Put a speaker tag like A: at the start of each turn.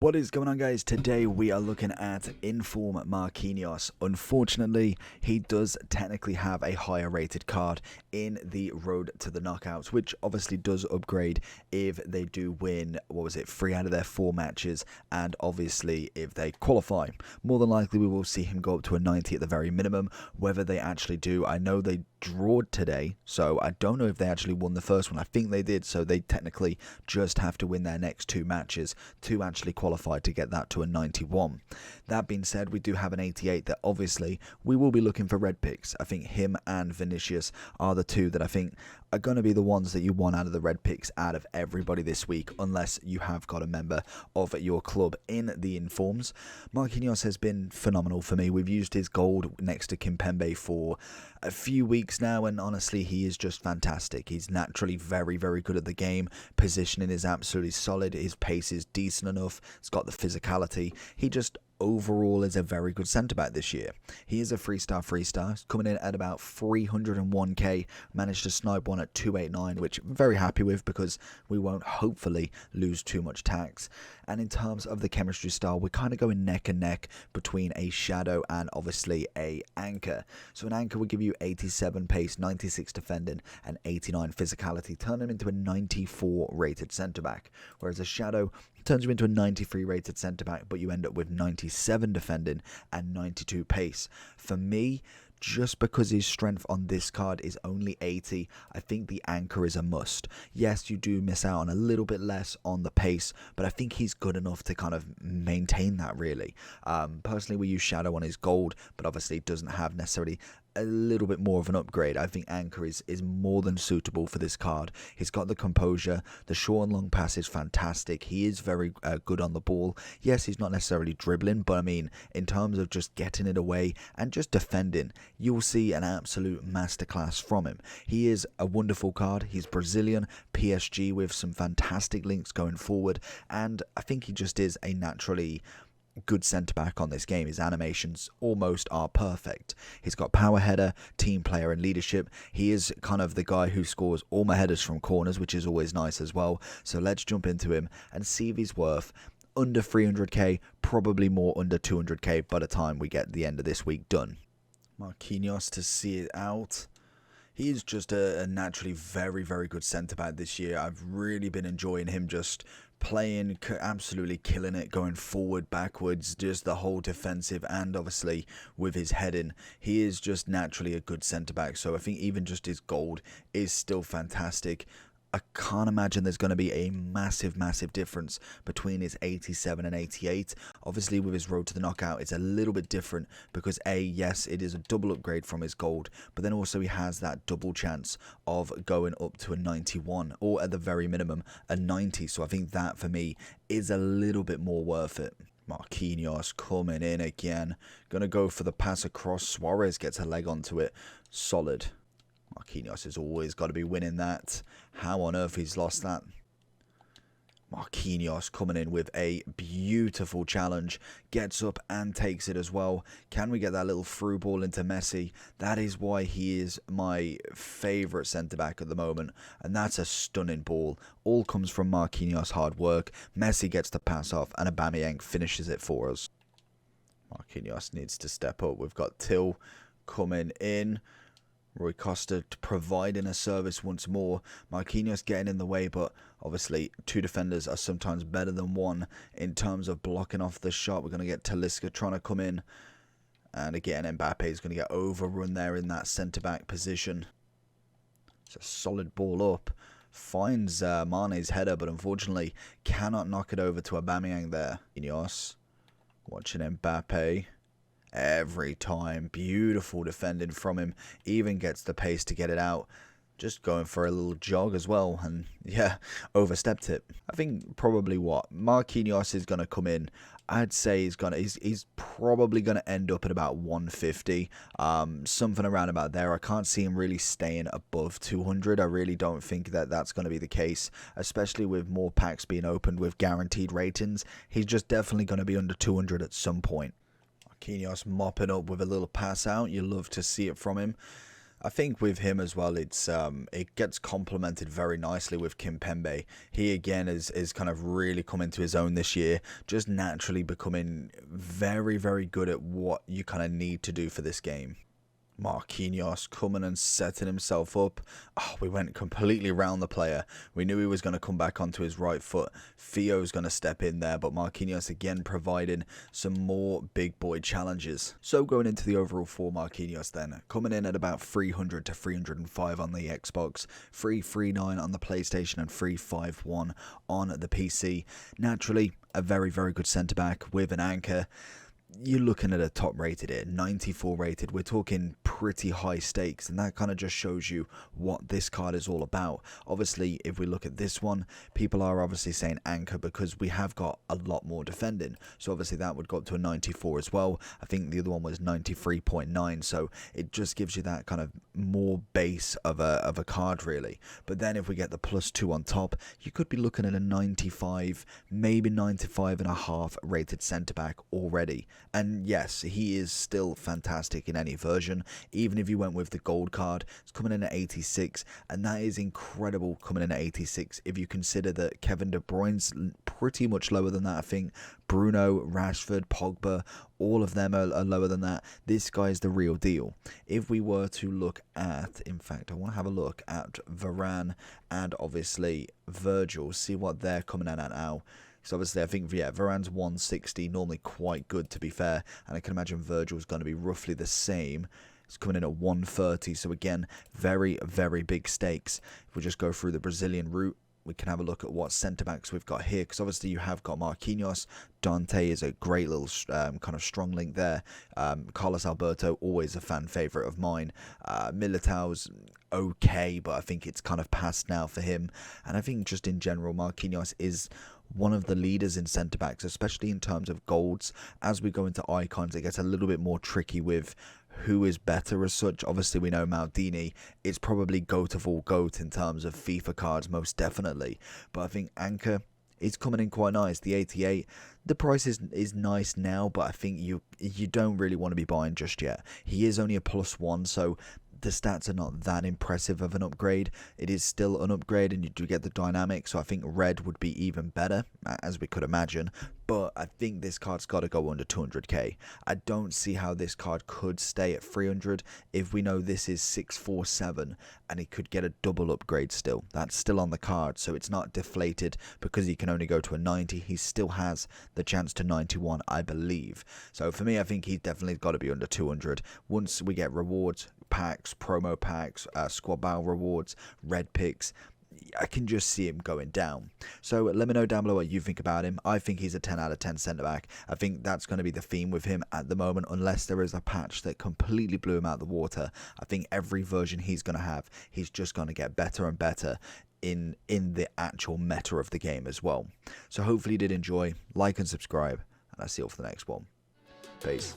A: What is going on, guys? Today we are looking at Inform Marquinhos. Unfortunately, he does technically have a higher rated card in the road to the knockouts, which obviously does upgrade if they do win, 3 out of their 4 matches, and obviously if they qualify. More than likely we will see him go up to a 90 at the very minimum. Whether they actually do, I know they drawed today, so I don't know if they actually won the first one. I think they did, so they technically just have to win their next 2 matches to actually qualify to get that to a 91. That being said, we do have an 88 that obviously we will be looking for red picks. I think him and Vinicius are the 2 that I think are going to be the ones that you want out of the red picks out of everybody this week, unless you have got a member of your club in the Informs. Marquinhos has been phenomenal for me. We've used his gold next to Kimpembe for a few weeks now, and honestly he is just fantastic. He's naturally very good at the game. Positioning is absolutely solid. His pace is decent enough. He's got the physicality. He just overall is a very good centre back this year. He is a 3-star, coming in at about 301k. Managed to snipe one at 289, which I'm very happy with because we won't hopefully lose too much tax. And in terms of the chemistry style, we're kind of going neck and neck between a shadow and obviously a anchor. So an anchor will give you 87 pace, 96 defending and 89 physicality, turn him into a 94 rated centre back, whereas a shadow turns you into a 93 rated centre back, but you end up with 97 defending and 92 pace. For me, just because his strength on this card is only 80, I think the anchor is a must. Yes, you do miss out on a little bit less on the pace, but I think he's good enough to kind of maintain that, really. Personally, we use shadow on his gold, but obviously it doesn't have necessarily a little bit more of an upgrade. I think anchor is more than suitable for this card. He's got the composure. The short and long pass is fantastic. He is very good on the ball. Yes, he's not necessarily dribbling, but I mean, in terms of just getting it away and just defending, you'll see an absolute masterclass from him. He is a wonderful card. He's Brazilian, PSG, with some fantastic links going forward, and I think he just is a naturally good centre back on this game. His animations almost are perfect. He's got power header, team player and leadership. He is kind of the guy who scores all my headers from corners, which is always nice as well. So let's jump into him and see if he's worth under 300k, probably more under 200k by the time we get the end of this week done. Marquinhos to see it out. He is just a naturally very good centre back this year. I've really been enjoying him just playing, absolutely killing it, going forward, backwards, just the whole defensive, and obviously with his heading, he is just naturally a good centre back. So I think even just his gold is still fantastic. I can't imagine there's going to be a massive difference between his 87 and 88. Obviously, with his road to the knockout, it's a little bit different because yes, it is a double upgrade from his gold, but then also he has that double chance of going up to a 91, or at the very minimum, a 90. So I think that, for me, is a little bit more worth it. Marquinhos coming in again. Going to go for the pass across. Suarez gets a leg onto it. Solid. Marquinhos has always got to be winning that. How on earth he's lost that? Marquinhos coming in with a beautiful challenge. Gets up and takes it as well. Can we get that little through ball into Messi? That is why he is my favourite centre-back at the moment. And that's a stunning ball. All comes from Marquinhos' hard work. Messi gets the pass off and Aubameyang finishes it for us. Marquinhos needs to step up. We've got Till coming in. Rui Costa providing a service once more. Marquinhos getting in the way, but obviously 2 defenders are sometimes better than 1 in terms of blocking off the shot. We're going to get Talisca trying to come in. And again, Mbappe is going to get overrun there in that centre-back position. It's a solid ball up. Finds Mane's header, but unfortunately cannot knock it over to Aubameyang there. Marquinhos watching Mbappe. Every time, beautiful defending from him, even gets the pace to get it out, just going for a little jog as well, and yeah, overstepped it. I think probably what Marquinhos is going to come in, I'd say he's probably going to end up at about 150, something around about there. I can't see him really staying above 200. I really don't think that that's going to be the case, especially with more packs being opened with guaranteed ratings. He's just definitely going to be under 200 at some point. Marquinhos mopping up with a little pass out. You love to see it from him. I think with him as well, it gets complemented very nicely with Kimpembe. He again is kind of really coming to his own this year, just naturally becoming very, very good at what you kind of need to do for this game. Marquinhos coming and setting himself up. Oh, we went completely round the player. We knew he was going to come back onto his right foot. Theo's going to step in there, but Marquinhos again providing some more big boy challenges. So going into the overall for Marquinhos then, coming in at about 300 to 305 on the Xbox, 339 on the PlayStation and 351 on the PC. Naturally, a very, very good centre-back with an anchor. You're looking at a top rated here, 94 rated. We're talking pretty high stakes, and that kind of just shows you what this card is all about. Obviously, if we look at this one, people are obviously saying anchor because we have got a lot more defending. So obviously that would go up to a 94 as well. I think the other one was 93.9, so it just gives you that kind of more base of a card really. But then if we get the +2 on top, you could be looking at a 95, maybe 95.5 rated centre back already. And yes, he is still fantastic in any version. Even if you went with the gold card, it's coming in at 86, and that is incredible coming in at 86 if you consider that Kevin De Bruyne's pretty much lower than that. I think Bruno, Rashford, Pogba, all of them are lower than that. This guy's the real deal. If we were to look at, in fact, I want to have a look at Varane and obviously Virgil, see what they're coming in at now. So obviously I think, yeah, Varane's 160, normally quite good to be fair, and I can imagine Virgil's going to be roughly the same. It's coming in at 130, so again, very, very big stakes. If we just go through the Brazilian route, we can have a look at what centre-backs we've got here, because obviously you have got Marquinhos. Dante is a great little kind of strong link there. Carlos Alberto, always a fan favourite of mine. Militao's okay, but I think it's kind of past now for him. And I think just in general, Marquinhos is one of the leaders in centre-backs, especially in terms of golds. As we go into icons, it gets a little bit more tricky with who is better as such. Obviously, we know Maldini is probably GOAT of all GOAT in terms of FIFA cards, most definitely. But I think Anchor is coming in quite nice. The 88, the price is nice now, but I think you don't really want to be buying just yet. He is only a +1, so the stats are not that impressive of an upgrade. It is still an upgrade, and you do get the dynamic, so I think red would be even better, as we could imagine. But I think this card's got to go under 200k. I don't see how this card could stay at 300 if we know this is 647 and it could get a double upgrade still. That's still on the card, so it's not deflated because he can only go to a 90. He still has the chance to 91, I believe. So for me, I think he's definitely got to be under 200. Once we get rewards, packs, promo packs, squad battle rewards, red picks, I can just see him going down. So let me know down below what you think about him. I think he's a 10 out of 10 centre-back. I think that's going to be the theme with him at the moment, unless there is a patch that completely blew him out of the water. I think every version he's going to have, he's just going to get better and better in the actual meta of the game as well. So hopefully you did enjoy. Like and subscribe, and I'll see you all for the next one. Peace.